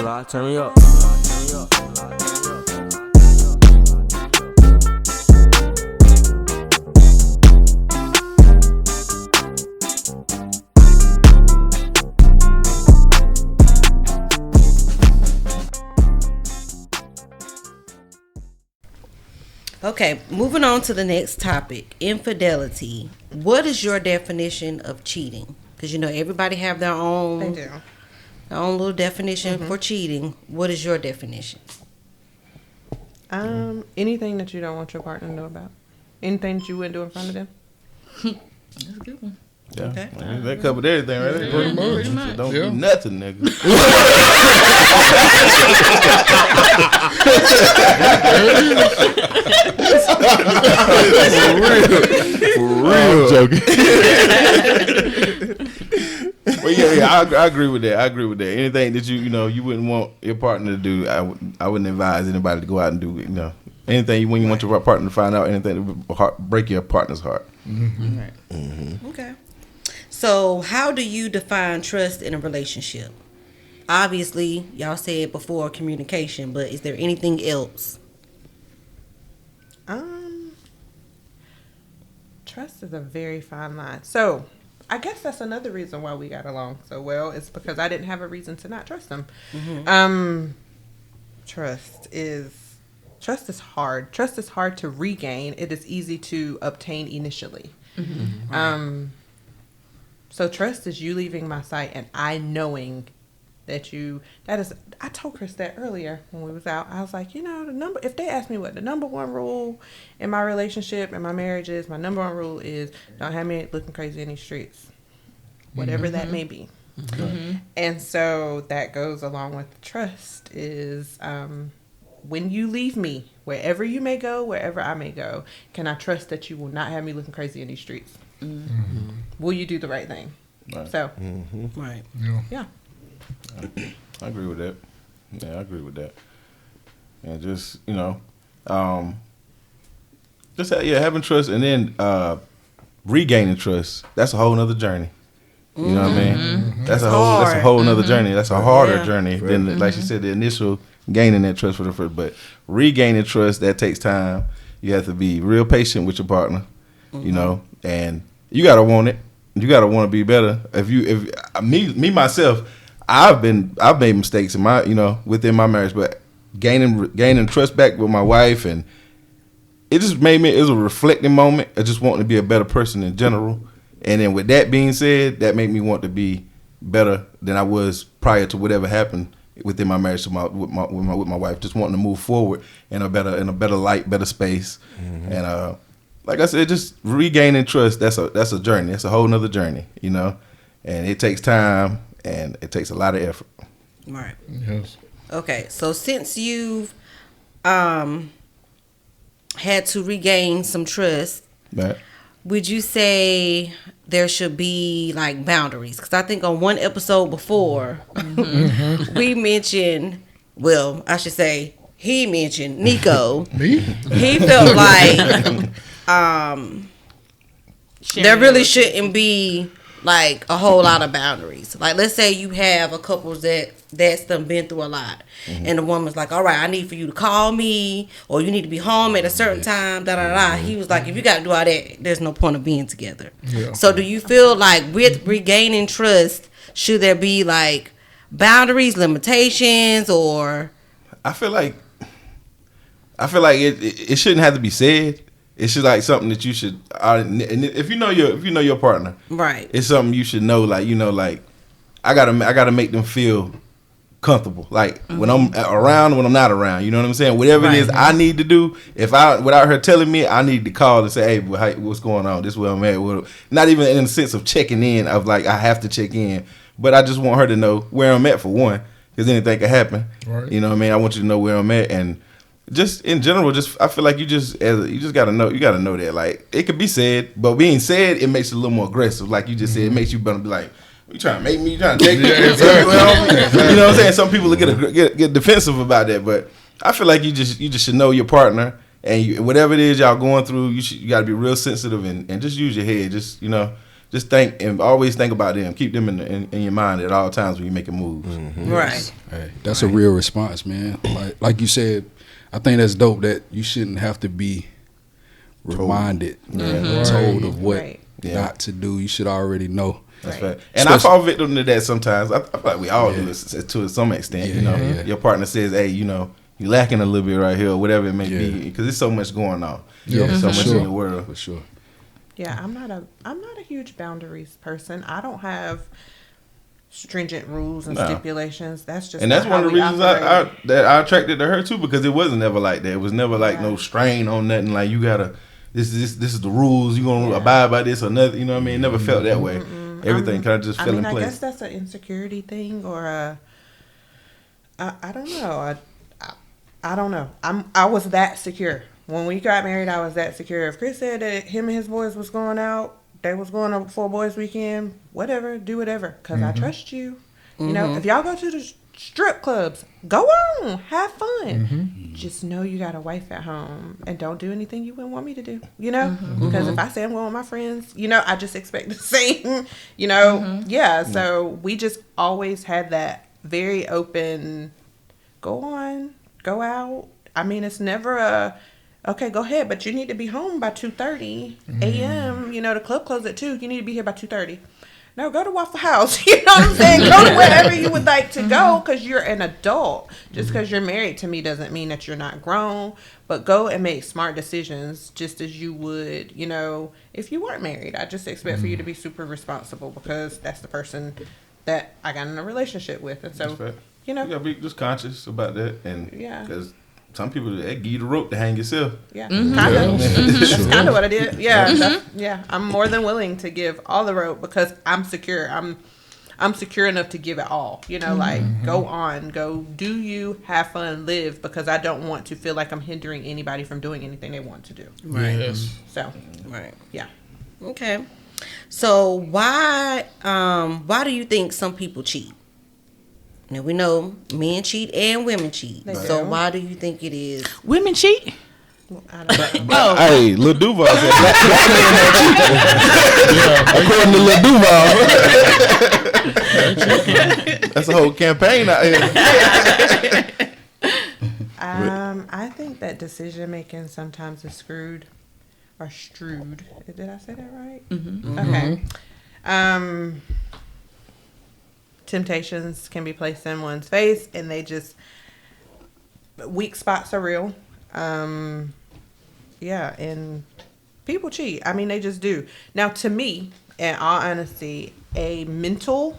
Turn me up. Okay, moving on to the next topic, infidelity. What is your definition of cheating? Because, you know, everybody have their own, their own little definition for cheating. What is your definition? Anything that you don't want your partner to know about. Anything that you wouldn't do in front of them. That's a good one. Yeah, Okay. that covered everything right there. Pretty much. Don't do nothing, nigga. For real. Joking. Well, yeah, I agree with that. Anything that you wouldn't want your partner to do, I wouldn't advise anybody to go out and do. You know, anything when you want your partner to find out, anything that would break your partner's heart. Mm-hmm. Right. Mm-hmm. Okay. So, how do you define trust in a relationship? Obviously, y'all said before communication, but is there anything else? Trust is a very fine line. So, I guess that's another reason why we got along so well. It's because I didn't have a reason to not trust him. Mm-hmm. Trust is hard. Trust is hard to regain. It is easy to obtain initially. Mm-hmm. So trust is you leaving my sight and I knowing that I told Chris that earlier when we was out. I was like, if they ask me what the number one rule in my relationship and my marriage is, my number one rule is don't have me looking crazy in these streets. Whatever that may be. Mm-hmm. And so that goes along with trust is when you leave me, wherever you may go, wherever I may go, can I trust that you will not have me looking crazy in these streets? Mm-hmm. Will you do the right thing? Right. So, right. Yeah. I agree with that. Yeah, I agree with that. And just, having trust and then regaining trust, that's a whole nother journey. You know what I mean? Mm-hmm. That's a whole nother journey. That's a harder journey than, like she said, the initial gaining that trust for the first. But regaining trust, that takes time. You have to be real patient with your partner, and you gotta want it. You gotta want to be better. Me myself, I've made mistakes in my within my marriage, but gaining trust back with my wife, and it just made me. It was a reflecting moment. I just wanting to be a better person in general, and then with that being said, that made me want to be better than I was prior to whatever happened within my marriage with my wife. Just wanting to move forward in a better light, better space, and like I said, just regaining trust. That's a journey. That's a whole nother journey, and it takes time and it takes a lot of effort. Right. Yes. Okay, so since you've had to regain some trust, Right. would you say there should be like boundaries? Because I think on one episode before, we mentioned, well, I should say he mentioned Nico. Me? He felt like there really shouldn't be like a whole lot of boundaries. Like, let's say you have a couple that's done been through a lot, and the woman's like, all right, I need for you to call me, or you need to be home at a certain time, He was like, if you got to do all that, there's no point of being together. Yeah. So do you feel like with regaining trust, should there be like boundaries, limitations, or? I feel like it shouldn't have to be said. It's just like something that you should, and if you know your partner, right? It's something you should know. Like I gotta make them feel comfortable. Like when I'm around, when I'm not around. You know what I'm saying? Whatever it is I need to do, without her telling me, I need to call and say, hey, what's going on? This is where I'm at. Not even in the sense of checking in. Of like I have to check in, but I just want her to know where I'm at for one, because anything can happen. Right. You know what I mean? I want you to know where I'm at, and just in general, I feel like you just gotta know. You gotta know that, like, it could be said, but being said, it makes it a little more aggressive. Like you just said, it makes you better be like, you trying to make me? You trying to take me? You know what I'm saying? Some people get defensive about that, but I feel like you just should know your partner, and whatever it is y'all going through, you got to be real sensitive and just use your head. Just just think and always think about them. Keep them in your mind at all times when you making moves. Right. Hey, that's a real response, man. Like you said, I think that's dope that you shouldn't have to be reminded, told of what not to do. You should already know. That's right. And I fall victim to that sometimes. I feel like we all do this to some extent. Your partner says, "Hey, you lacking a little bit right here, or whatever it may be, because there's so much going on. There's so much in the world for sure." Yeah, I'm not a huge boundaries person. I don't have stringent rules and stipulations. That's just that's one of the reasons I attracted to her too, because it wasn't ever like that. It was never like no strain on nothing. Like you gotta this is the rules. You gonna abide by this or nothing. You know what I mean? It never felt that way. Everything kind of just fell in place. I guess that's an insecurity thing, or I don't know. I don't know. I was that secure when we got married. I was that secure. If Chris said that him and his boys was going out, they was going for a boys' weekend, whatever, do whatever, because I trust you. You know, if y'all go to the strip clubs, go on, have fun. Just know you got a wife at home and don't do anything you wouldn't want me to do, because if I say I'm going with my friends, I just expect the same, so we just always had that very open, go on, go out. I mean, it's never okay, go ahead, but you need to be home by 2:30 a.m. The club closes at 2. You need to be here by 2:30. No, go to Waffle House. You know what I'm saying? Go to wherever you would like to go, because you're an adult. Just because you're married to me doesn't mean that you're not grown. But go and make smart decisions just as you would, if you weren't married. I just expect for you to be super responsible, because that's the person that I got in a relationship with. And so, you gotta be just conscious about that. And because some people, they give you the rope to hang yourself. Yeah, kind of. That's kind of what I did. Yeah, I'm more than willing to give all the rope, because I'm secure. I'm secure enough to give it all. Like, go on, go do you, have fun, live, because I don't want to feel like I'm hindering anybody from doing anything they want to do. Right. Yes. So. Right. Yeah. Okay. So why do you think some people cheat? Now, we know men cheat and women cheat. So why do you think it is? Women cheat? I don't know. Hey, Lil Duval said black According to Lil Duval. That's a whole campaign out here. I think that decision making sometimes is screwed or strewed. Did I say that right? Okay. Temptations can be placed in one's face, and they just, weak spots are real. And people cheat. I mean, they just do. Now, to me, in all honesty, a mental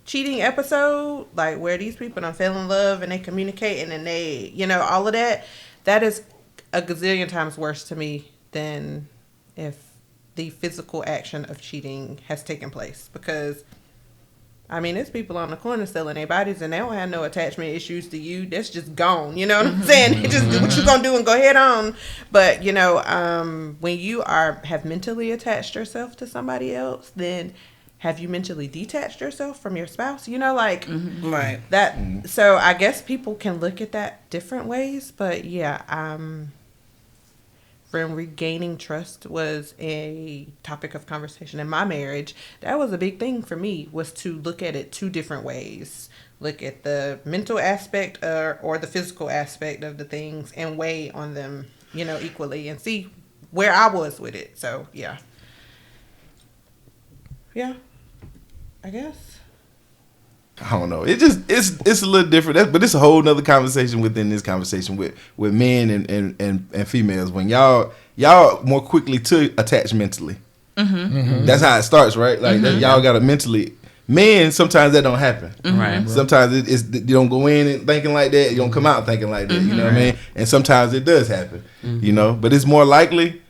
cheating episode, like where these people don't fell in love and they communicate and then they, all of that is a gazillion times worse to me than if the physical action of cheating has taken place. Because I mean, there's people on the corner selling their bodies and they don't have no attachment issues to you. That's just gone. You know what I'm saying? They just do what you gonna do and go head on. But, when you have mentally attached yourself to somebody else, then have you mentally detached yourself from your spouse? Right. That. So I guess people can look at that different ways. But when regaining trust was a topic of conversation in my marriage, that was a big thing for me, was to look at it two different ways. Look at the mental aspect or the physical aspect of the things and weigh on them, equally, and see where I was with it. So, yeah. Yeah, I guess. I don't know. It's a little different, but it's a whole nother conversation within this conversation with men and females. When y'all more quickly to attach mentally. That's how it starts, right? Like y'all got to mentally. Men, sometimes that don't happen. Right. Sometimes it's you don't go in and thinking like that. You don't come out thinking like that. You know what I mean? And sometimes it does happen. But it's more likely,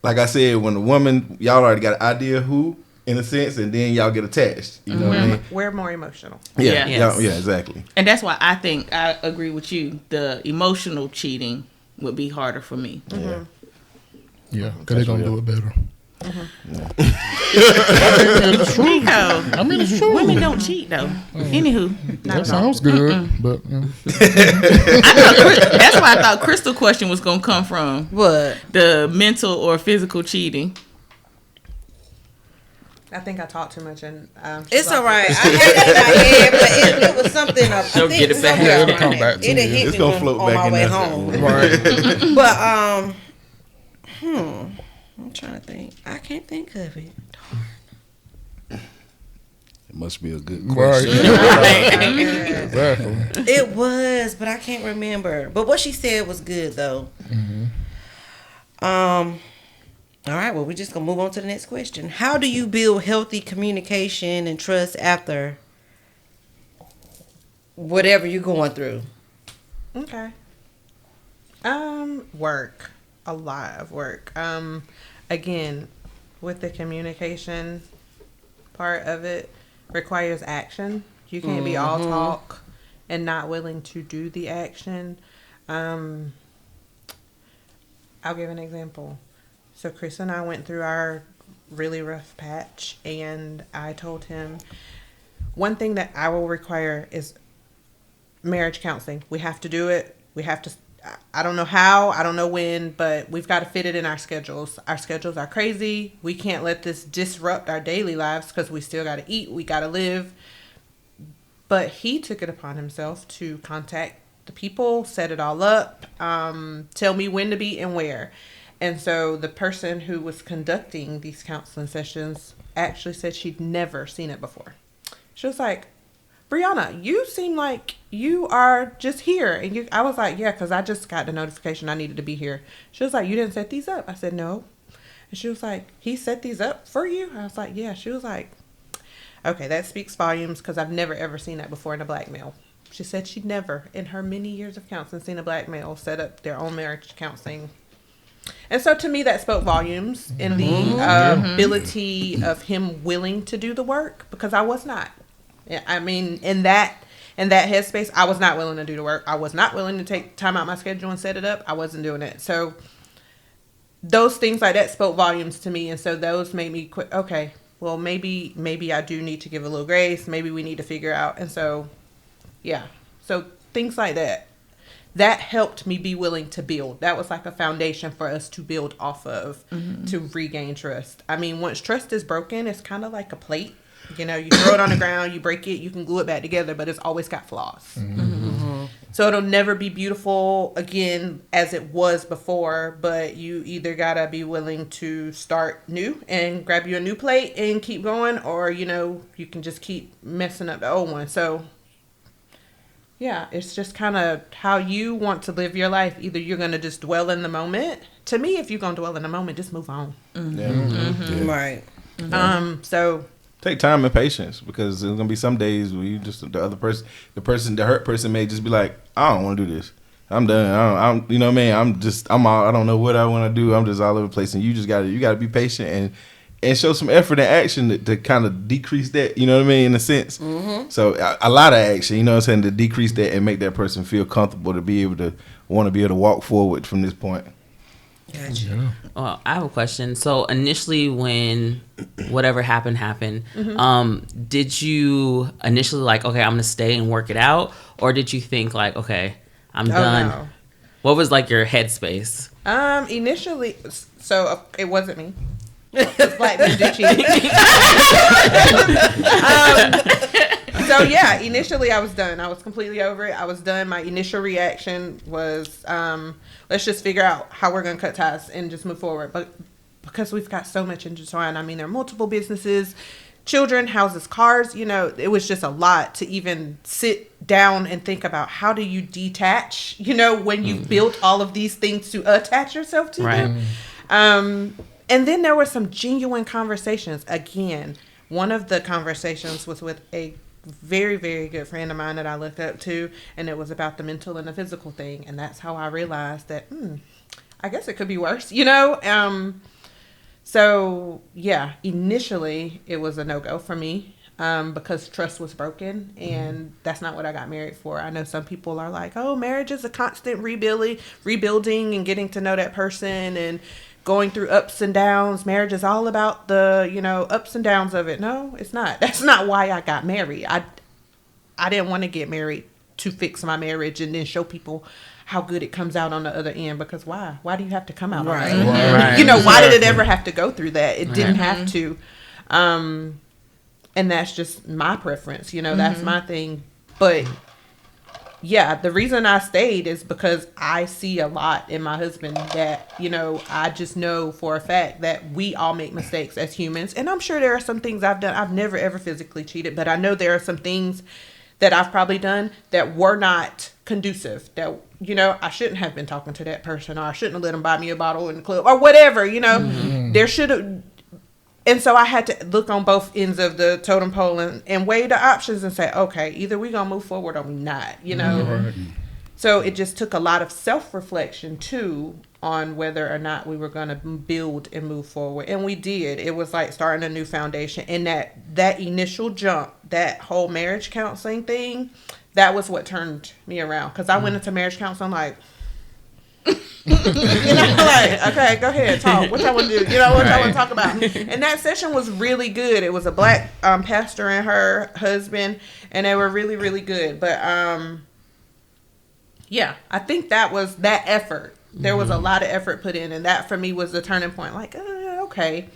like I said, when a woman, y'all already got an idea who, in a sense, and then y'all get attached. You know what I mean? We're more emotional. Yeah, Yes. yeah, exactly. And that's why I think I agree with you. The emotional cheating would be harder for me. Yeah, because they're going to do it better. Rico, I mean, it's true. women don't cheat though. Anywho, That sounds good, but that's why I thought Crystal question was gonna come from. What? The mental or physical cheating. I think I talked too much, and it's all right. I had it in my head, but it was something. She'll get it back. It'll come back to you. It hit It's me gonna float on back my in way there. home. Right. But I'm trying to think. I can't think of it. It must be a good question. Exactly. It was, but I can't remember. But what she said was good though. All right, well, we're just going to move on to the next question. How do you build healthy communication and trust after whatever you're going through? Okay. Work. A lot of work. Again, with the communication part of it, requires action. You can't be all talk and not willing to do the action. I'll give an example. So Chris and I went through our really rough patch, and I told him one thing that I will require is marriage counseling. We have to do it. We have to, I don't know how, I don't know when, but we've got to fit it in our schedules. Our schedules are crazy. We can't let this disrupt our daily lives because we still got to eat. We got to live. But he took it upon himself to contact the people, set it all up, tell me when to be and where. And so the person who was conducting these counseling sessions actually said she'd never seen it before. She was like, Briana, you seem like you are just here. And I was like, yeah, because I just got the notification I needed to be here. She was like, you didn't set these up? I said, no. And she was like, he set these up for you? I was like, yeah. She was like, okay, that speaks volumes because I've never, ever seen that before in a black male. She said she'd never, in her many years of counseling, seen a black male set up their own marriage counseling. And so to me, that spoke volumes in the ability of him willing to do the work, because I was not. I mean, in that headspace, I was not willing to do the work. I was not willing to take time out my schedule and set it up. I wasn't doing it. So those things like that spoke volumes to me. And so those made me quit. Okay, well, maybe I do need to give a little grace. Maybe we need to figure out. And so, yeah. So things like that. That helped me be willing to build. That was like a foundation for us to build off of to regain trust. I mean, once trust is broken, it's kind of like a plate. You know, you throw it on the ground, you break it, you can glue it back together, but it's always got flaws. So it'll never be beautiful again as it was before, but you either gotta be willing to start new and grab you a new plate and keep going, or, you know, you can just keep messing up the old one. So yeah, it's just kind of how you want to live your life. Either you're going to just dwell in the moment. To me, if you're going to dwell in the moment, just move on. Right. So take time and patience, because there's gonna be some days where you just the hurt person may just be like, I don't want to do this. I'm done. You know what I mean? I'm all, I don't know what I want to do. I'm just all over the place, and you gotta be patient and show some effort and action to kind of decrease that, you know what I mean, in a sense. So a lot of action, you know what I'm saying, to decrease that and make that person feel comfortable to be able to want to be able to walk forward from this point. Gotcha. Yeah. Well, I have a question. So initially when whatever happened, did you initially like, okay, I'm going to stay and work it out? Or did you think like, okay, I'm done? No. What was like your headspace? Initially, so it wasn't me. Black men do cheating. So yeah, initially I was done. I was completely over it. I was done. My initial reaction was, let's just figure out how we're going to cut ties and just move forward. But because we've got so much intertwined, I mean, there are multiple businesses, children, houses, cars, you know, it was just a lot to even sit down and think about how do you detach, you know, when you've built all of these things to attach yourself to them. And then there were some genuine conversations. Again, one of the conversations was with a very, very good friend of mine that I looked up to, and it was about the mental and the physical thing. And that's how I realized that, I guess it could be worse, you know? So yeah, initially it was a no-go for me, because trust was broken, and that's not what I got married for. I know some people are like, oh, marriage is a constant rebuilding and getting to know that person and going through ups and downs. Marriage is all about the, you know, ups and downs of it. No, it's not. That's not why I got married. I didn't want to get married to fix my marriage and then show people how good it comes out on the other end, because why do you have to come out on the other end? You know, why did it ever have to go through that? It didn't have to. And that's just my preference, that's my thing. But yeah, the reason I stayed is because I see a lot in my husband that, I just know for a fact that we all make mistakes as humans. And I'm sure there are some things I've done. I've never, ever physically cheated, but I know there are some things that I've probably done that were not conducive, that, I shouldn't have been talking to that person, or I shouldn't have let him buy me a bottle in the club, or whatever, there should have. And so I had to look on both ends of the totem pole and weigh the options and say, okay, either we're going to move forward or we not, Right. So it just took a lot of self-reflection, too, on whether or not we were going to build and move forward. And we did. It was like starting a new foundation. And that initial jump, that whole marriage counseling thing, that was what turned me around. Because I went into marriage counseling like... like, okay, go ahead, talk. What y'all want to do? What y'all want to talk about? And that session was really good. It was a black pastor and her husband, and they were really, really good. But yeah, I think that was that effort. There was a lot of effort put in, and that for me was the turning point. Like, okay.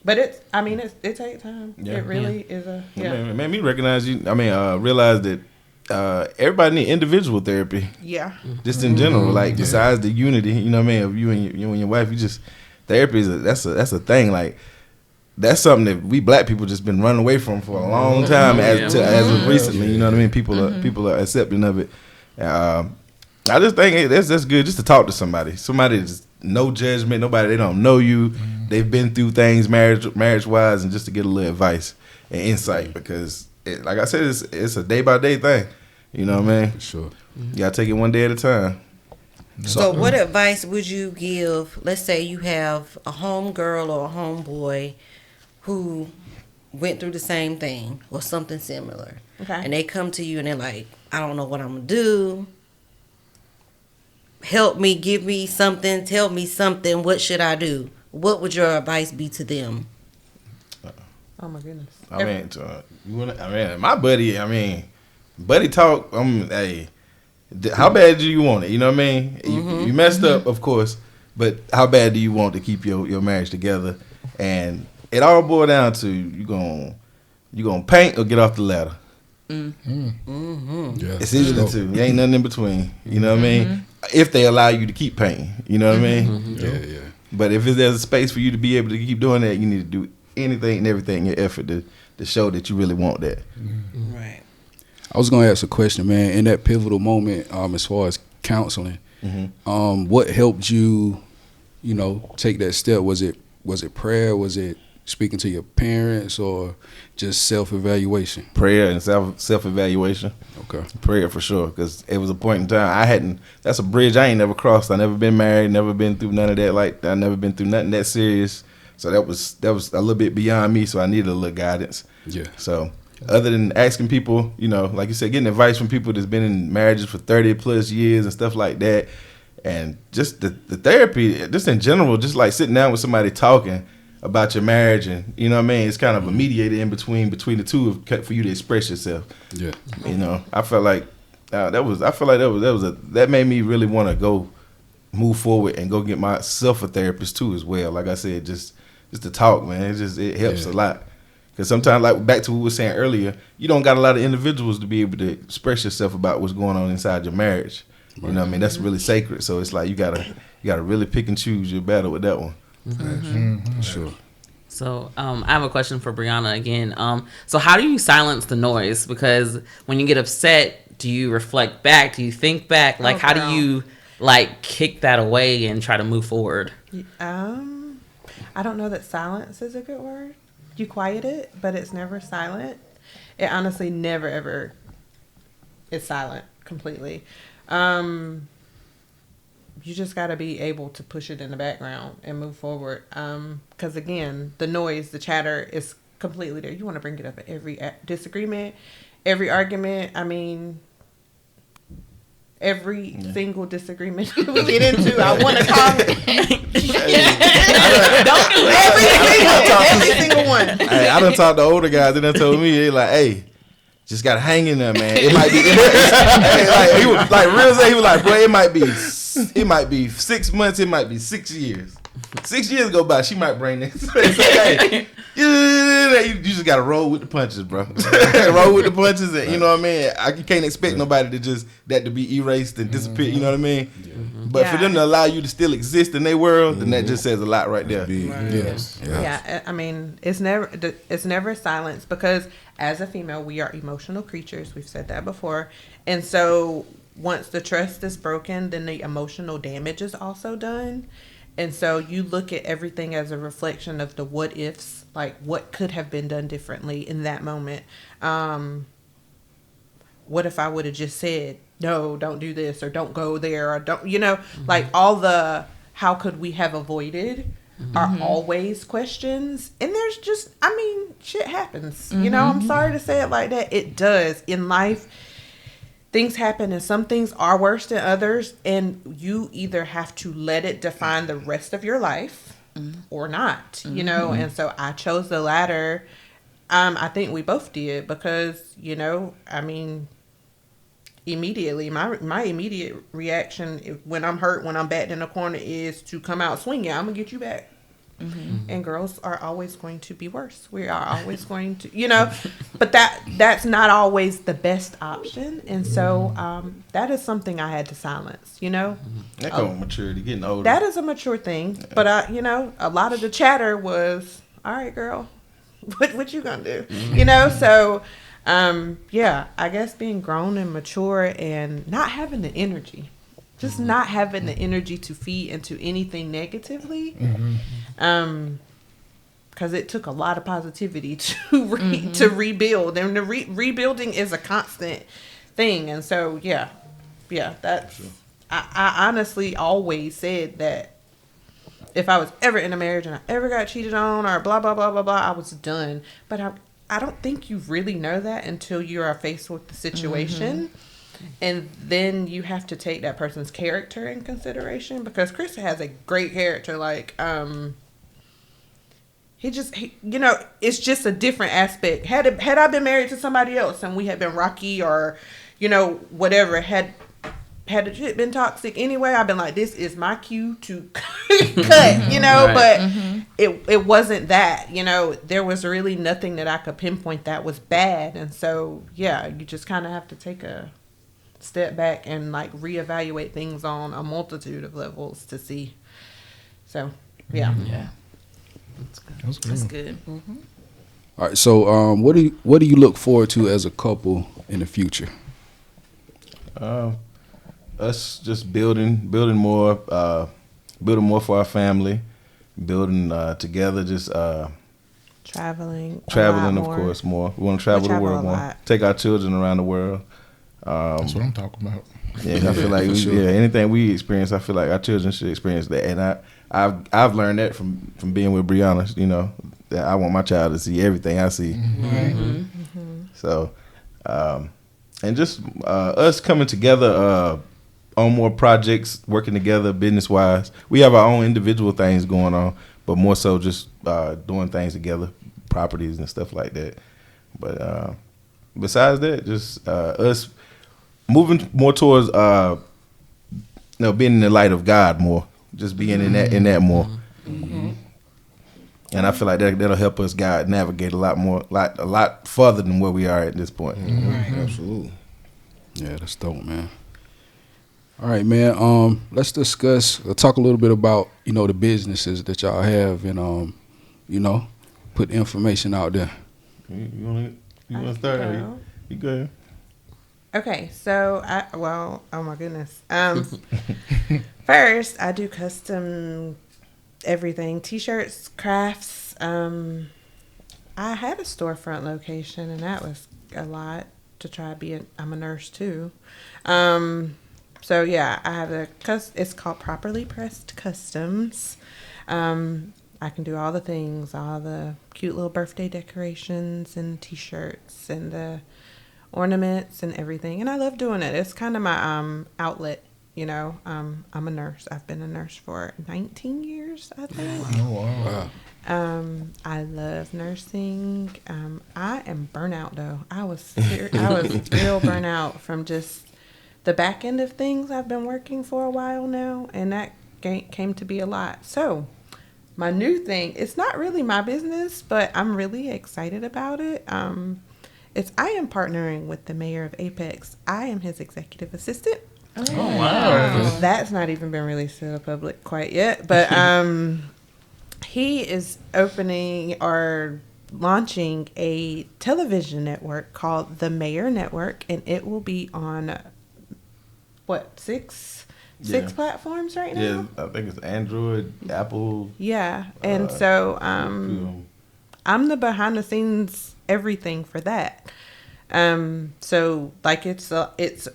But it takes time. Yeah. It really is a It made me recognize you. Realize that everybody need individual therapy. Yeah. Just in general, like besides the unity, of you and your wife, therapy that's a thing. Like that's something that we black people just been running away from for a long time as of recently. You know what I mean? People are accepting of it. I just think that's good just to talk to somebody. Somebody that's no judgment, nobody they don't know you. They've been through things marriage wise, and just to get a little advice and insight because. Like I said, it's a day by day thing. You know what I mean? For sure. You gotta take it one day at a time. So what advice would you give? Let's say you have a homegirl or a homeboy who went through the same thing or something similar. Okay. And they come to you and they're like, I don't know what I'm gonna do. Help me, give me something, tell me something. What should I do? What would your advice be to them? Oh my goodness. My buddy talk. Hey, how bad do you want it? You know what I mean? You messed up, of course, but how bad do you want to keep your marriage together? And it all boils down to you gonna paint or get off the ladder. Yeah, it's easy the two. There ain't nothing in between. You know what I mean? If they allow you to keep painting, you know what I mean? Yeah. But if there's a space for you to be able to keep doing that, you need to do anything and everything in your effort to show that you really want that. Right. I was gonna ask a question, man. In that pivotal moment, as far as counseling, what helped you, take that step? Was it prayer? Was it speaking to your parents, or just self-evaluation? Prayer and self-evaluation. Okay. Prayer for sure, because it was a point in time that's a bridge I ain't never crossed. I never been married, never been through none of that. Like I never been through nothing that serious. So that was a little bit beyond me. So I needed a little guidance. Yeah. So other than asking people, like you said, getting advice from people that's been in marriages for 30 plus years and stuff like that, and just the therapy, just in general, just like sitting down with somebody talking about your marriage, and you know what I mean, it's kind of a mediator in between the two for you to express yourself. Yeah. I felt like that made me really want to go move forward and go get myself a therapist too as well. Like I said, just to talk, man. It helps a lot. Because sometimes, like back to what we were saying earlier, you don't got a lot of individuals to be able to express yourself about what's going on inside your marriage. You know what I mean? That's really sacred. So it's like you gotta really pick and choose your battle with that one. Sure. So I have a question for Briana again. So how do you silence the noise? Because when you get upset, do you reflect back? Do you think back? Like, how do you kick that away and try to move forward? I don't know that silence is a good word. You quiet it, but it's never silent. It honestly never ever is silent completely. You just got to be able to push it in the background and move forward. Because again, the noise, the chatter is completely there. You want to bring it up at every disagreement, every argument. I mean, every single disagreement we get into, I want to call it. Don't do every single one. Hey, I done talked to older guys, and they told me, they like, hey, just got to hang in there, man. It might be, he was like, real, he was like, bro, it might be 6 months, it might be 6 years. 6 years go by, she might bring this. Say, hey, you just gotta roll with the punches, bro. Roll with the punches, and you know what I mean. You can't expect nobody to just that to be erased and disappear. You know what I mean. But for them to allow you to still exist in their world, then that just says a lot right there. Yes. Yeah, I mean, it's never silence, because as a female, we are emotional creatures. We've said that before, and so once the trust is broken, then the emotional damage is also done. And so you look at everything as a reflection of the what ifs, like what could have been done differently in that moment. What if I would have just said, no, don't do this, or don't go there, or don't, like all the how could we have avoided are always questions. And there's just, shit happens. I'm sorry to say it like that. It does. In life, things happen, and some things are worse than others, and you either have to let it define the rest of your life or not, and so I chose the latter. I think we both did, because immediately my immediate reaction when I'm hurt, when I'm backed in a corner, is to come out swinging. I'm gonna get you back. And girls are always going to be worse. We are always going to, but that's not always the best option. And so that is something I had to silence, That comes with maturity, getting older. That is a mature thing. But a lot of the chatter was, all right, girl, what you gonna do? So I guess being grown and mature and not having the energy. Just not having the energy to feed into anything negatively, because it took a lot of positivity to rebuild, and the rebuilding is a constant thing. And so, that's. I honestly always said that if I was ever in a marriage and I ever got cheated on or blah blah blah blah blah, I was done. But I don't think you really know that until you are faced with the situation. And then you have to take that person's character in consideration, because Chris has a great character. Like, it's just a different aspect. Had I been married to somebody else and we had been rocky or, whatever, had the shit been toxic anyway, I've been like, this is my cue to cut, right. But it wasn't that, there was really nothing that I could pinpoint that was bad. And so, you just kind of have to take a step back and like reevaluate things on a multitude of levels to see. So that's good. All right, so what do you look forward to as a couple in the future? Us just building more for our family, building together, just traveling of course, more. We want to travel the world more, take our children around the world. That's what I'm talking about. Yeah, I feel like anything we experience, I feel like our children should experience that. And I've learned that from being with Briana, that I want my child to see everything I see. So, and just us coming together on more projects, working together business wise. We have our own individual things going on, but more so just doing things together, properties and stuff like that. But besides that, just us moving more towards being in the light of God more, just being in that more. And I feel like that'll help us navigate a lot further than where we are at this point. Absolutely. Yeah, that's dope, man. All right, man. Let's talk a little bit about the businesses that y'all have, and put information out there. You want to start? You go. Okay, so oh my goodness. First, I do custom everything, t-shirts, crafts. I had a storefront location, and that was a lot to try to be. I'm a nurse too. So yeah, I have it's called Properly Pressed Customs. I can do all the things, all the cute little birthday decorations and t-shirts and the ornaments and everything. And I love doing it. It's kind of my outlet, I'm a nurse. I've been a nurse for 19 years, I think. Oh, wow. I love nursing. I am burnout though. I was real burnout from just the back end of things. I've been working for a while now, and that came to be a lot. So my new thing, it's not really my business, but I'm really excited about it. I am partnering with the mayor of Apex. I am his executive assistant. Oh wow. That's not even been released to the public quite yet, but he is opening or launching a television network called the Mayor Network, and it will be on six platforms right now. Yeah, I think it's Android, Apple. Yeah, and so I'm the behind the scenes everything for that. So like its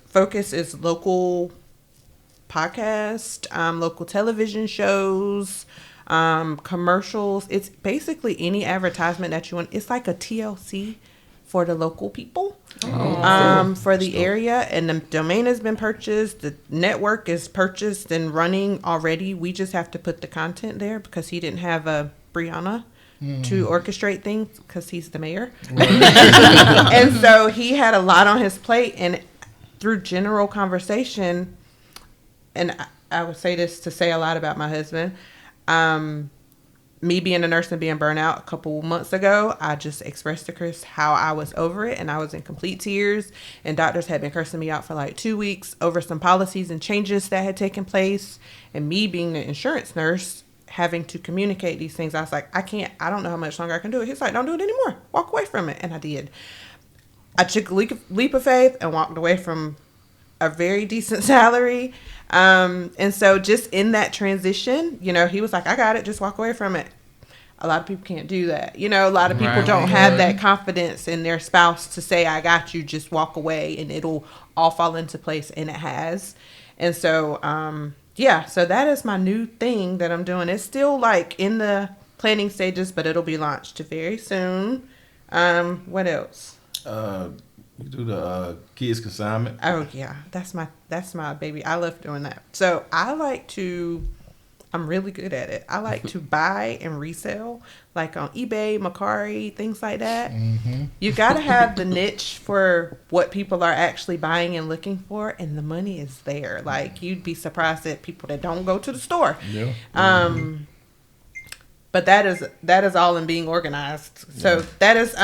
focus is local podcast, local television shows, commercials. It's basically any advertisement that you want. It's like a TLC for the local people, for the area. And the domain has been purchased. The network is purchased and running already. We just have to put the content there because he didn't have a Briana to orchestrate things because he's the mayor. And so he had a lot on his plate, and through general conversation, and I would say this to say a lot about my husband, me being a nurse and being burnt out a couple months ago, I just expressed to Chris how I was over it, and I was in complete tears, and doctors had been cursing me out for like 2 weeks over some policies and changes that had taken place, and me being the insurance nurse having to communicate these things. I was like, I don't know how much longer I can do it. He's like, don't do it anymore. Walk away from it. And I did. I took a leap of faith and walked away from a very decent salary. And so just in that transition, he was like, I got it. Just walk away from it. A lot of people can't do that. A lot of people don't have that confidence in their spouse to say, I got you, just walk away and it'll all fall into place. And it has. And so, so that is my new thing that I'm doing. It's still like in the planning stages, but it'll be launched very soon. What else? You do the kids consignment. Oh yeah, that's my baby. I love doing that. So I'm really good at it. I like to buy and resell, like on eBay, Mercari, things like that. Mm-hmm. You got to have the niche for what people are actually buying and looking for, and the money is there. Like, you'd be surprised at people that don't go to the store. Yeah. But that is all in being organized. So that is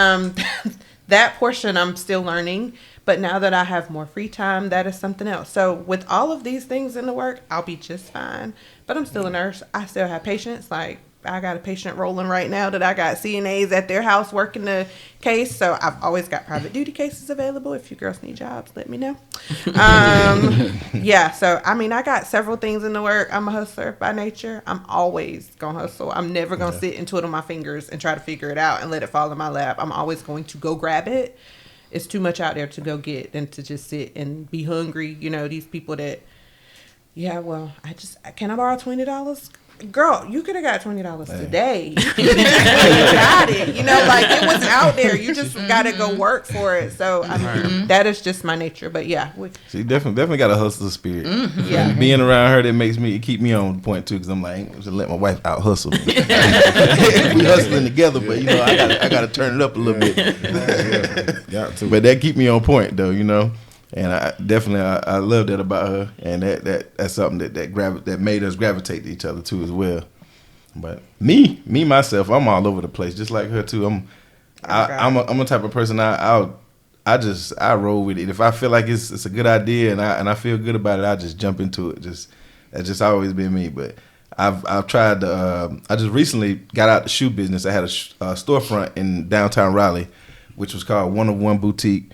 that portion I'm still learning. But now that I have more free time, that is something else. So with all of these things in the work, I'll be just fine. But I'm still a nurse. I still have patients. Like, I got a patient rolling right now that I got CNAs at their house working the case. So I've always got private duty cases available. If you girls need jobs, let me know. So, I got several things in the work. I'm a hustler by nature. I'm always going to hustle. I'm never going to sit and twiddle my fingers and try to figure it out and let it fall in my lap. I'm always going to go grab it. It's too much out there to go get than to just sit and be hungry. These people that, can I borrow $20? Girl, you could have got $20 today. You could have got it. It was out there. You just got to go work for it. So that is just my nature. But yeah, she definitely got a hustler spirit. Mm-hmm. Yeah, being around her, that makes me keep me on point too. Because I'm like, I'm just let my wife out hustle. We hustling together, but I got to turn it up a little bit. But that keep me on point though. And I definitely I love that about her, and that's something that made us gravitate to each other too as well. But me myself, I'm all over the place, just like her too. I'm a type of person. I roll with it. If I feel like it's a good idea and I feel good about it, I just jump into it. That's just always been me. But I've tried to. I just recently got out the shoe business. I had a storefront in downtown Raleigh, which was called 101 Boutique.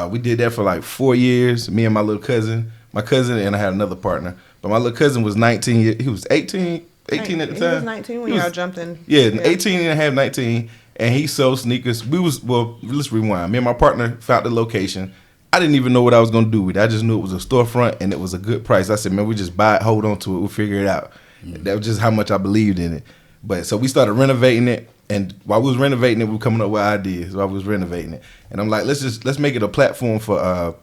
We did that for like 4 years, me and my little cousin. My cousin and I had another partner. But my little cousin was 19. He was 18 at the time. He was 19 when y'all jumped in. Yeah, 18 and a half, 19. And he sold sneakers. Let's rewind. Me and my partner found the location. I didn't even know what I was going to do with it. I just knew it was a storefront and it was a good price. I said, man, we just buy it, hold on to it. We'll figure it out. Mm-hmm. That was just how much I believed in it. But so we started renovating it. And while we was renovating it, we were coming up with ideas while we was renovating it. And I'm like, let's make it a platform for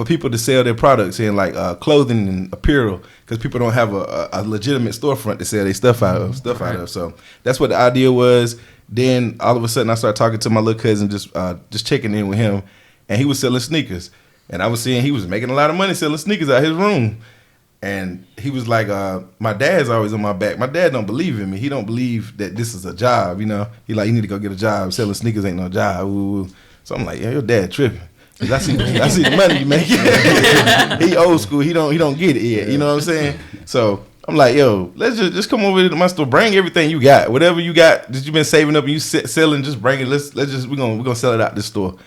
people to sell their products in, like clothing and apparel, because people don't have a legitimate storefront to sell their stuff out of. So that's what the idea was. Then all of a sudden I started talking to my little cousin, just checking in with him, and he was selling sneakers. And I was seeing he was making a lot of money selling sneakers out of his room. And he was like, my dad's always on my back. My dad don't believe in me. He don't believe that this is a job, you know. He like, you need to go get a job. Selling sneakers ain't no job. Ooh. So I'm like, yeah, your dad tripping. Cause I see the money you make. He old school. He don't get it yet. You know what I'm saying? So I'm like, yo, let's just come over to my store. Bring everything you got, whatever you got that you've been saving up and you selling. Just bring it. We're gonna sell it out this store.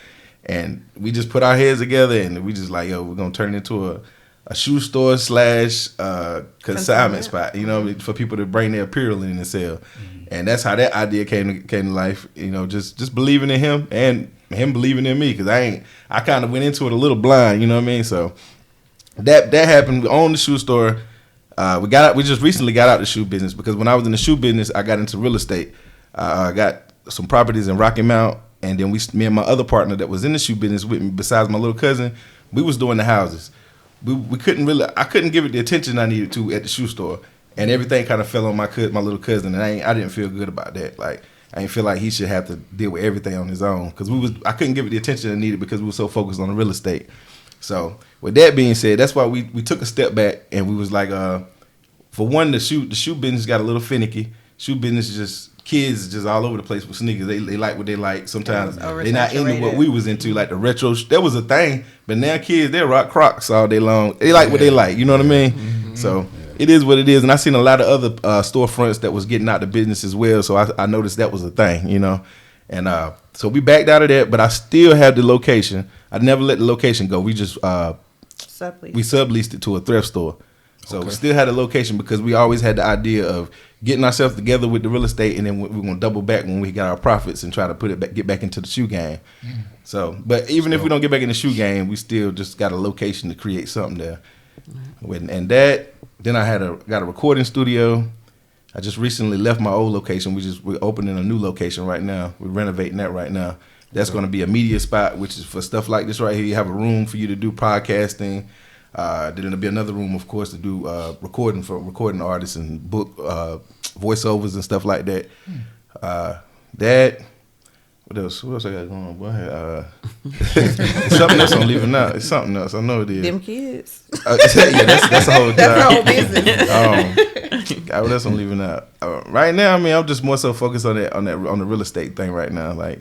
And we just put our heads together and we just like, yo, we're gonna turn it into a shoe store / consignment spot. You know, for people to bring their apparel in and sell. And that's how that idea came to life. You know, just believing in him and him believing in me, because I kind of went into it a little blind, you know what I mean? So that happened. We owned the shoe store. We just recently got out the shoe business, because when I was in the shoe business, I got into real estate. I got some properties in Rocky Mount, and then me and my other partner that was in the shoe business with me, besides my little cousin, we was doing the houses. I couldn't give it the attention I needed to at the shoe store, and everything kind of fell on my little cousin, and I didn't feel good about that. Like, I didn't feel like he should have to deal with everything on his own, because I couldn't give it the attention I needed because we were so focused on the real estate. So with that being said, that's why we took a step back, and we was like, for one, the shoe business got a little finicky. Shoe business is just kids just all over the place with sneakers. They like what they like. Sometimes they're not into what we was into, like the retro. That was a thing, but now kids, they rock Crocs all day long. They like what they like. You know what I mean? Mm-hmm. So it is what it is. And I seen a lot of other storefronts that was getting out the business as well. So I noticed that was a thing, you know. And so we backed out of that, but I still have the location. I never let the location go. We just subleased it to a thrift store. So we still had a location because we always had the idea of getting ourselves together with the real estate, and then we're going to double back when we got our profits and try to get back into the shoe game. Mm. So, but even if we don't get back in the shoe game, we still just got a location to create something there. Mm. And then I got a recording studio. I just recently left my old location. We're opening a new location right now. We're renovating that right now. That's going to be a media spot, which is for stuff like this right here. You have a room for you to do podcasting. Then there'll be another room, of course, to do recording for recording artists and book voiceovers and stuff like that. What else? What else I got going on? Boy, something else I'm leaving out. It's something else. I know it is. Them kids. Yeah, that's a whole job. That's the whole business. God, what else I'm leaving out? Right now, I mean, I'm just more so focused on the real estate thing right now. Like,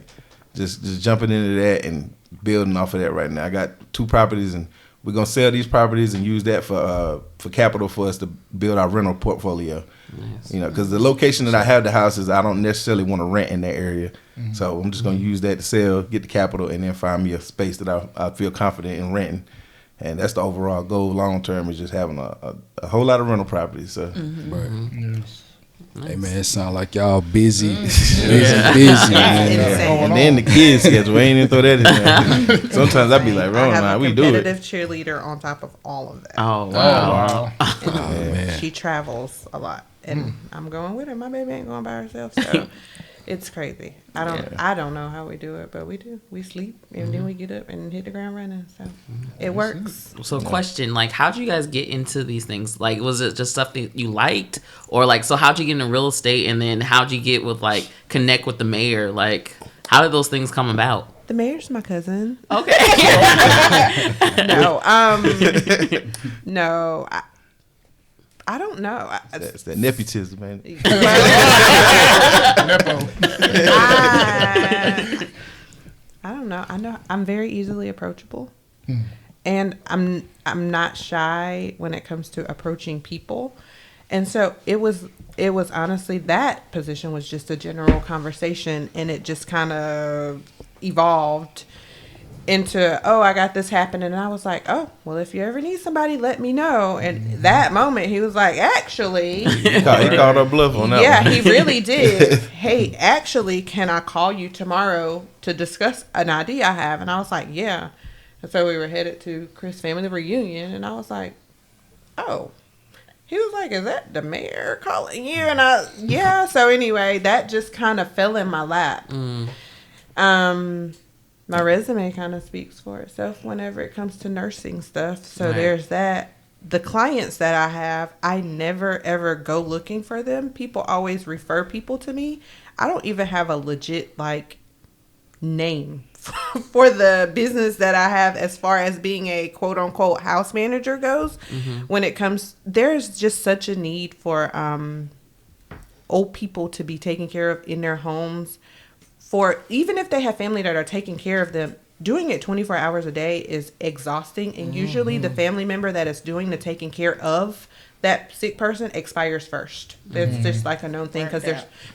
just jumping into that and building off of that right now. I got 2 properties, and we're gonna sell these properties and use that for capital for us to build our rental portfolio. Nice. You know, because the location that I have the houses, I don't necessarily want to rent in that area. Mm-hmm. So I'm just gonna use that to sell, get the capital, and then find me a space that I feel confident in renting. And that's the overall goal long term, is just having a whole lot of rental properties. So. Mm-hmm. Right. Yes. Nice. Hey man, it sound like y'all busy, busy, man. And then the kids schedule, we ain't even throw that in there. Sometimes I be like, wrong, we do it. Competitive cheerleader on top of all of that. Oh wow! Man. She travels a lot, and I'm going with her. My baby ain't going by herself, so it's crazy. I don't know how we do it, but we do. We sleep and then we get up and hit the ground running. So it works. So question, like, how'd you guys get into these things? Like, was it just stuff that you liked, or like, so how'd you get into real estate, and then how'd you get with like connect with the mayor? Like, how did those things come about? The mayor's my cousin. Okay. No. I don't know. It's that nepotism, man. I don't know. I know I'm very easily approachable, and I'm not shy when it comes to approaching people, and so it was honestly, that position was just a general conversation, and it just kind of evolved into, I got this happening, and I was like, well, if you ever need somebody, let me know. And that moment, he was like, actually, he called her bluff on that. Yeah, one. He really did. Hey, actually, can I call you tomorrow to discuss an idea I have? And I was like, yeah. And so we were headed to Chris' family reunion, and I was like, oh. He was like, is that the mayor calling you? And yeah. So anyway, that just kind of fell in my lap. My resume kind of speaks for itself whenever it comes to nursing stuff. So There's that. The clients that I have, I never, ever go looking for them. People always refer people to me. I don't even have a legit, like, name for the business that I have as far as being a quote unquote house manager goes. When it comes, there's just such a need for old people to be taken care of in their homes. For even if they have family that are taking care of them, doing it 24 hours a day is exhausting. And usually the family member that is doing the taking care of that sick person expires first. It's just like a known thing because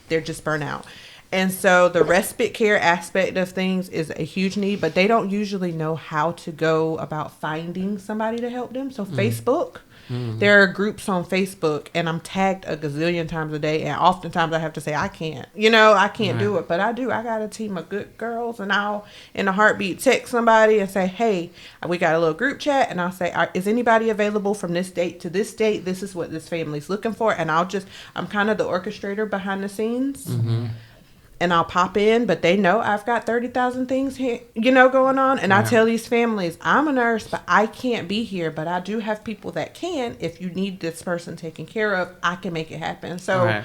they're just burnt out. And so the respite care aspect of things is a huge need, but they don't usually know how to go about finding somebody to help them. So Facebook, there are groups on Facebook, and I'm tagged a gazillion times a day, and oftentimes I have to say, I can't do it, but I do. I got a team of good girls, and I'll, in a heartbeat, text somebody and say, hey, we got a little group chat, and I'll say, is anybody available from this date to this date? This is what this family's looking for, and I'm kind of the orchestrator behind the scenes. And I'll pop in, but they know I've got 30,000 things here, going on. And I tell these families, I'm a nurse, but I can't be here. But I do have people that can. If you need this person taken care of, I can make it happen. So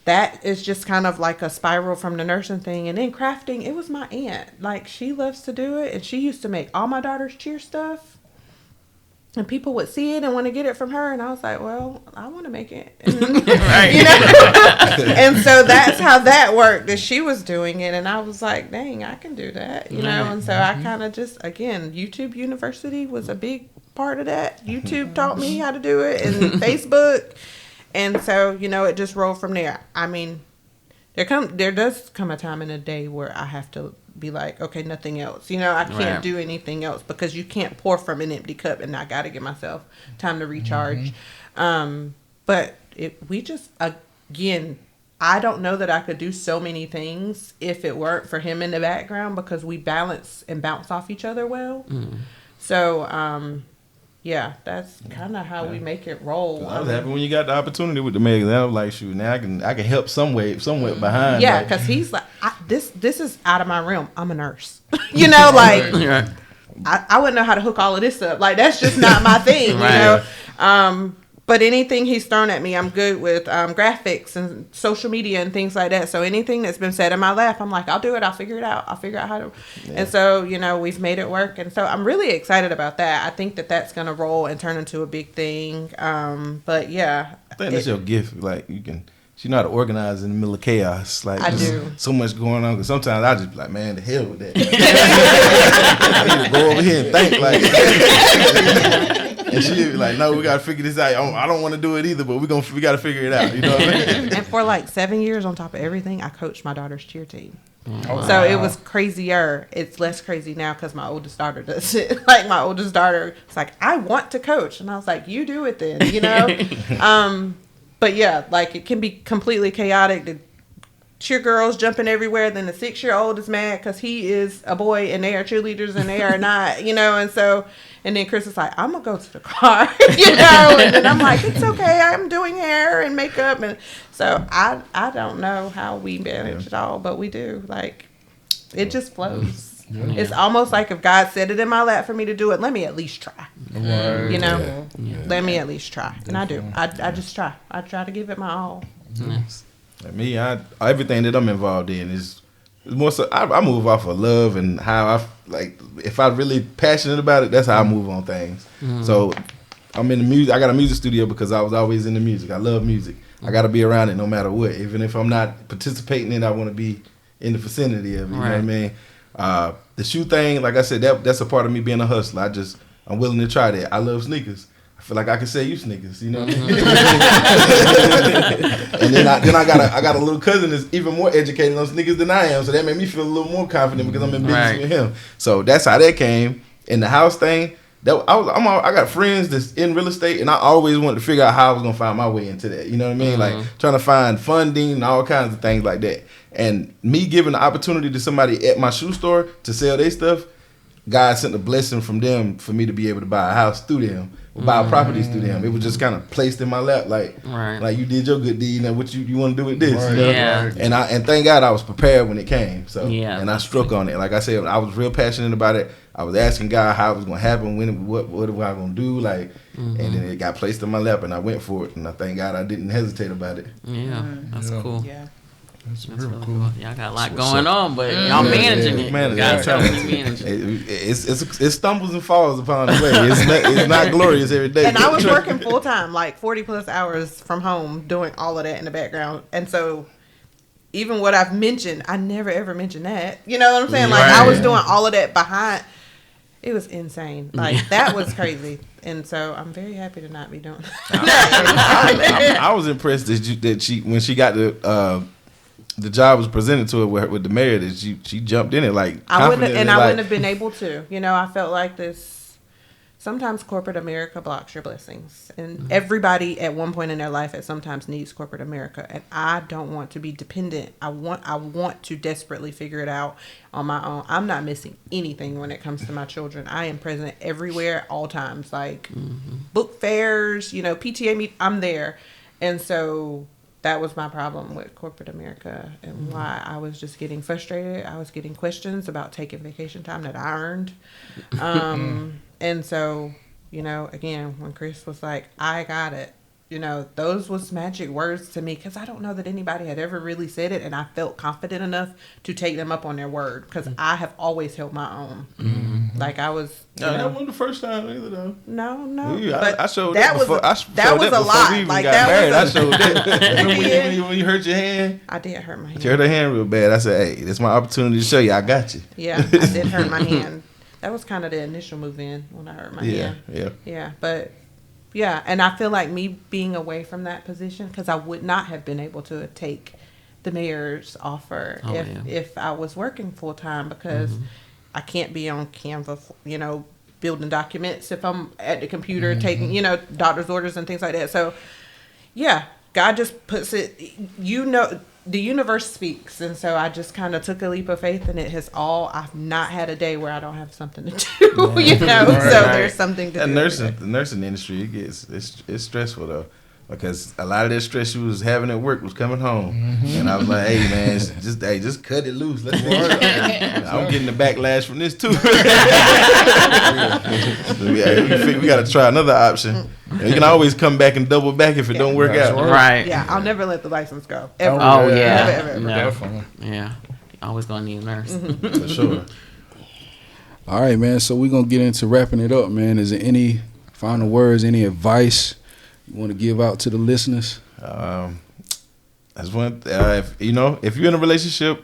that is just kind of like a spiral from the nursing thing. And then crafting, it was my aunt. Like, she loves to do it. And she used to make all my daughter's cheer stuff. And people would see it and want to get it from her. And I was like, well, I want to make it. And, and so that's how that worked, is she was doing it. And I was like, dang, I can do that, know. And so I kind of just, again, YouTube University was a big part of that. YouTube taught me how to do it, and Facebook. And so, it just rolled from there. I mean, there does come a time in a day where I have to be like, okay, nothing else. I can't do anything else, because you can't pour from an empty cup, and I got to give myself time to recharge. But again, I don't know that I could do so many things if it weren't for him in the background, because we balance and bounce off each other well. So, yeah, that's kind of how we make it roll. I was happy when you got the opportunity with the magazine. I was like, shoot, now I can help somewhat behind. Yeah, because he's like, this is out of my realm. I'm a nurse. I wouldn't know how to hook all of this up. Like, that's just not my thing, But anything he's thrown at me, I'm good with graphics and social media and things like that. So anything that's been said in my lap, I'm like, I'll do it. I'll figure it out. I'll figure out how to. Yeah. And so, we've made it work. And so I'm really excited about that. I think that that's going to roll and turn into a big thing. But yeah. I think that's your gift. Like, you know how to organize in the middle of chaos. Like, I do. So much going on. Because sometimes I just be like, man, the hell with that. I need to go over here and think. Like, and she'd be like, no, we got to figure this out. I don't want to do it either, but we got to figure it out. You know what I mean? And for like 7 years, on top of everything, I coached my daughter's cheer team. So it was crazier. It's less crazy now because my oldest daughter does it. Like, my oldest daughter, it's like, I want to coach. And I was like, you do it then, But yeah, like, it can be completely chaotic. The cheer girls jumping everywhere. Then the 6-year-old is mad because he is a boy and they are cheerleaders and they are not, And so, and then Chris is like, I'm going to go to the car, And then I'm like, it's okay. I'm doing hair and makeup. And so I don't know how we manage it all, but we do. Like, it just flows. Yeah. It's almost like if God set it in my lap for me to do it, let me at least try. Let me at least try. And I do. I just try. I try to give it my all. Nice. Like me, everything that I'm involved in is more so I move off of love and how if I'm really passionate about it, that's how I move on things. So I'm in the music. I got a music studio because I was always in the music. I love music. I got to be around it no matter what. Even if I'm not participating in it, I want to be in the vicinity of it. You know what I mean? The shoe thing, like I said, that's a part of me being a hustler. I'm willing to try that. I love sneakers. I feel like I can sell you sneakers, you know what I mean? And then I got a little cousin that's even more educated on sneakers than I am, so that made me feel a little more confident because I'm in business with him. So that's how that came. And the house thing, I got friends that's in real estate, and I always wanted to figure out how I was gonna find my way into that. You know what I mean? Like, trying to find funding and all kinds of things like that. And me giving the opportunity to somebody at my shoe store to sell their stuff, God sent a blessing from them for me to be able to buy a house through them, or buy properties through them. It was just kind of placed in my lap, like you did your good deed. Now what you want to do with this? Right. You know? Yeah. And thank God I was prepared when it came. So and I struck true. on it. Like I said, I was real passionate about it. I was asking God how it was gonna happen, what was I gonna do, like, and then it got placed in my lap, and I went for it. And I thank God I didn't hesitate about it. Yeah, that's cool. Yeah. That's That's real really cool. cool. Y'all got a lot going on, but y'all managing it. Man, Y'all yeah. managing it. It stumbles and falls upon the way. It's not glorious every day. And I was working full time, like 40 plus hours from home, doing all of that in the background. And so, even what I've mentioned, I never ever mentioned that. You know what I'm saying? Like I was doing all of that behind. It was insane. Like that was crazy. And so I'm very happy to not be doing that. I was impressed that she when she got the job was presented to her with the mayor that she jumped in it like I wouldn't confidently, have been able to. You know, I felt like this. Sometimes corporate America blocks your blessings, and everybody at one point in their life at sometimes needs corporate America. And I don't want to be dependent. I want to desperately figure it out on my own. I'm not missing anything when it comes to my children. I am present everywhere, all times, like book fairs, you know, PTA meet. I'm there, and so that was my problem with corporate America and why I was just getting frustrated. I was getting questions about taking vacation time that I earned. And so, you know, again, when Chris was like, I got it, you know, those was magic words to me because I don't know that anybody had ever really said it. And I felt confident enough to take them up on their word because I have always held my own. Like I was. that wasn't the first time either, though. No. Yeah, But I showed that that was before. that was a lot. We even Like got that married. I was. showed that. when you hurt your hand, I did hurt my hand. you hurt her hand real bad. I said, "Hey, this is my opportunity to show you I got you." Yeah, I did hurt my hand. That was kind of the initial move in when I hurt my hand. Yeah, but yeah, and I feel like me being away from that position because I would not have been able to take the mayor's offer if I was working full time because I can't be on Canva, you know, building documents if I'm at the computer taking, you know, doctor's orders and things like that. So yeah, God just puts it, you know, the universe speaks. And so I just kind of took a leap of faith and I've not had a day where I don't have something to do, you know, so there's something to do. The nursing industry, it's stressful though. Because a lot of that stress you was having at work was coming home, and I was like, "Hey man, just cut it loose. Let's work." I'm getting the backlash from this too. We got to try another option. You can always come back and double back if it don't work out. Right. Yeah, I'll never let the license go. Ever. Oh yeah. Ever. No. Definitely. Yeah. Always gonna need a nurse. For sure. All right, man. So we're gonna get into wrapping it up, man. Is there any final words, any advice you want to give out to the listeners? That's one. If you're in a relationship,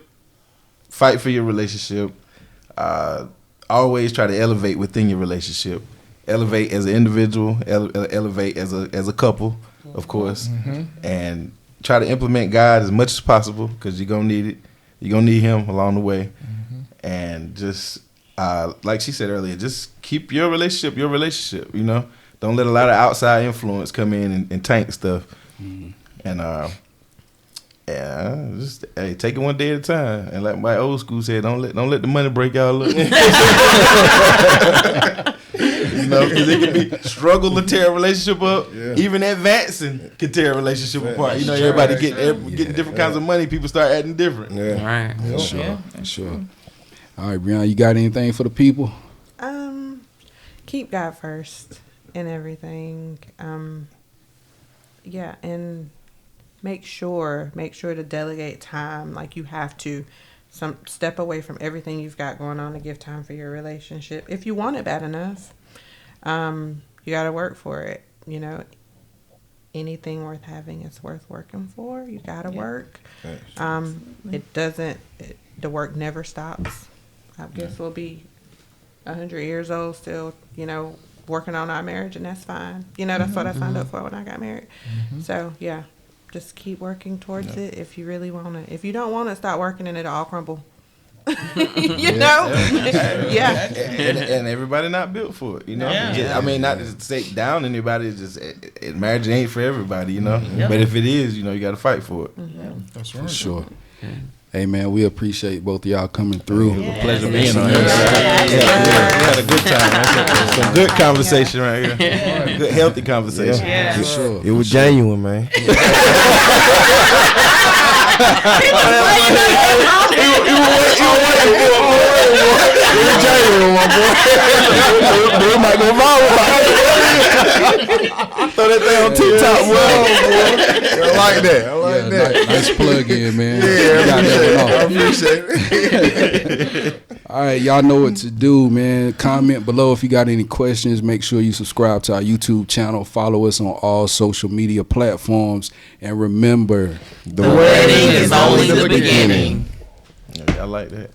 fight for your relationship. Always try to elevate within your relationship. Elevate as an individual. Elevate as a couple, of course, and try to implement God as much as possible because you're gonna need it. You're gonna need Him along the way, and just like she said earlier, just keep your relationship. You know. Don't let a lot of outside influence come in and tank stuff. And just take it one day at a time. And like my old school said, don't let the money break y'all up. You know, because it can be struggle to tear a relationship up. Yeah. Even advancing can tear a relationship apart. You know, everybody getting different kinds of money. People start acting different. Yeah, Right. For sure. All right, Brianna, you got anything for the people? Keep God first in everything. Yeah, and make sure to delegate time. Like you have to step away from everything you've got going on to give time for your relationship. If you want it bad enough, you got to work for it. You know, anything worth having is worth working for. You got to work. The work never stops. I guess we'll be 100 years old still, you know, working on our marriage, and that's fine. You know, that's what I signed up for when I got married. So yeah, just keep working towards it if you really want it. If you don't want it, stop working and it'll all crumble. you know? Yeah. And everybody not built for it, you know? I mean, not to say down anybody, it's just marriage ain't for everybody, you know? But if it is, you know, you got to fight for it. That's right. For sure. Hey, man, we appreciate both of y'all coming through. It was a pleasure being on here. We had a good time. Some good conversation right here. Good, healthy conversation. Yeah. For sure. It was genuine, man. It was genuine, my boy. We might go viral. Throw that thing on TikTok, boy. I like that. I like that. Nice plug in, man. Yeah, I Got appreciate it. All right, y'all know what to do, man. Comment below if you got any questions. Make sure you subscribe to our YouTube channel. Follow us on all social media platforms. And remember, The wedding is only the beginning. I like that.